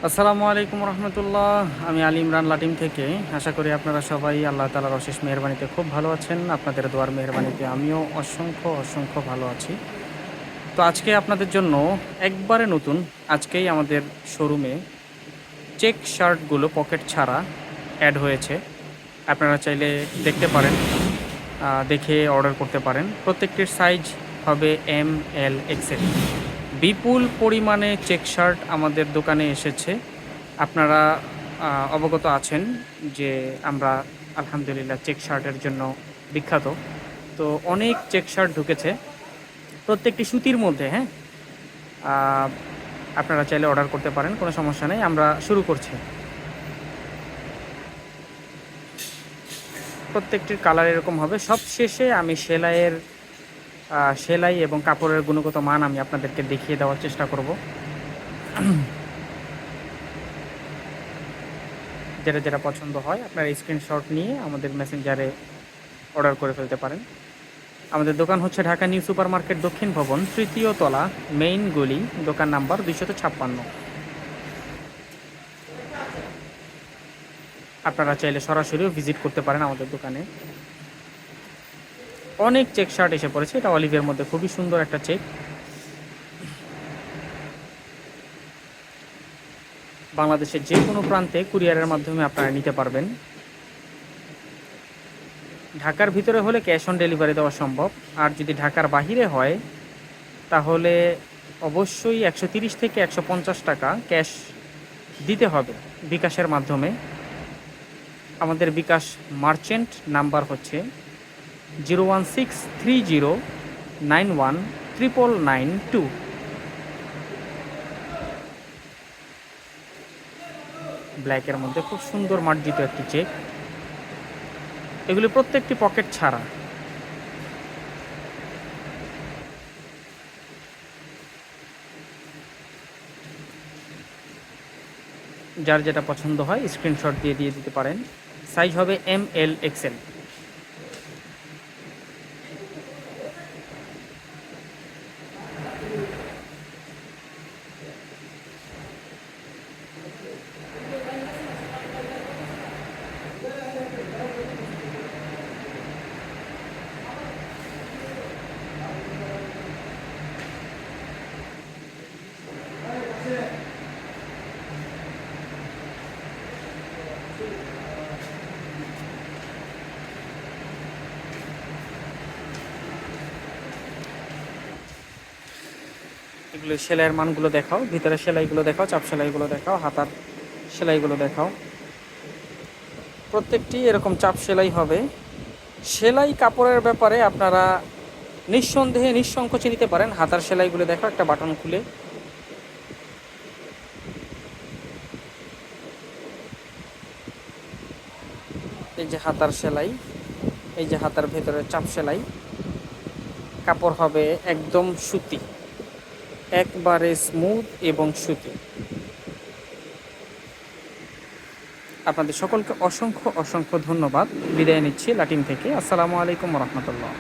আসসালামু আলাইকুম রহমতুল্লাহ। আমি আলী ইমরান লাটিম থেকে। আশা করি আপনারা সবাই আল্লাহ তাআলার অশেষ মেহেরবানিতে খুব ভালো আছেন। আপনাদের দোয়ার মেহেরবানিতে আমিও অসংখ্য অসংখ্য ভালো আছি। তো আজকে আপনাদের জন্য একবারে নতুন, আজকেই আমাদের শোরুমে চেক শার্টগুলো পকেট ছাড়া অ্যাড হয়েছে। আপনারা চাইলে দেখতে পারেন, দেখে অর্ডার করতে পারেন। প্রত্যেকটির সাইজ হবে এম, এল, এক্সেল। বিপুল পরিমাণে চেক শার্ট আমাদের দোকানে এসেছে। আপনারা অবগত আছেন যে আমরা আলহামদুলিল্লাহ চেক শার্টের জন্য বিখ্যাত। তো অনেক চেক শার্ট ঢুকেছে, প্রত্যেকটি সুতির মধ্যে। হ্যাঁ, আহ, আপনারা চাইলে অর্ডার করতে পারেন, কোনো সমস্যা নেই। আমরা শুরু করছি। প্রত্যেকটির কালার এরকম হবে। সব শেষে আমি সেলাই এবং কাপড়ের গুণগত মান আমি আপনাদেরকে দেখিয়ে দেওয়ার চেষ্টা করব। যেটা যেটা পছন্দ হয় আপনারা স্ক্রিনশট নিয়ে আমাদের মেসেঞ্জারে অর্ডার করে ফেলতে পারেন। আমাদের দোকান হচ্ছে ঢাকা নিউ সুপার মার্কেট, দক্ষিণ ভবন, তৃতীয় তলা, মেইন গলি, দোকান নাম্বার 256। আপনারা চাইলে সরাসরিও ভিজিট করতে পারেন আমাদের দোকানে। অনেক চেক শার্ট এসে পড়েছে। এটা অলিভের মধ্যে খুবই সুন্দর একটা চেক। বাংলাদেশের যে কোনো প্রান্তে কুরিয়ারের মাধ্যমে আপনারা নিতে পারবেন। ঢাকার ভিতরে হলে ক্যাশ অন ডেলিভারি দেওয়া সম্ভব। আর যদি ঢাকার বাহিরে হয় তাহলে অবশ্যই 130 থেকে 150 টাকা ক্যাশ দিতে হবে বিকাশের মাধ্যমে। আমাদের বিকাশ মার্চেন্ট নাম্বার হচ্ছে 01630919992। ব্ল্যাকের মধ্যে খুব সুন্দর মার্জিত একটি চেক। এগুলি প্রত্যেকটি পকেট ছাড়া। যার যেটা পছন্দ হয় স্ক্রিনশট দিয়ে দিতে পারেন। সাইজ হবে এম, এল, এক্সেল। এগুলো সেলাইয়ের মানগুলো দেখাও, ভিতরে সেলাইগুলো দেখাও, চাপ সেলাইগুলো দেখাও, হাতার সেলাইগুলো দেখাও। প্রত্যেকটি এরকম চাপ সেলাই হবে। সেলাই কাপড়ের ব্যাপারে আপনারা নিঃসন্দেহে নিঃসংকোচে নিতে পারেন। হাতার সেলাইগুলো দেখো, একটা বাটন খুলে। এই যে হাতার সেলাই, এই যে হাতার ভেতরে চাপ সেলাই। কাপড় হবে একদম সুতি, একবারে স্মুথ এবং সুতি। আপনাদের সকলকে অসংখ্য অসংখ্য ধন্যবাদ। বিদায় নিচ্ছি লাটিম থেকে। আসসালামু আলাইকুম রহমতুল্লাহ।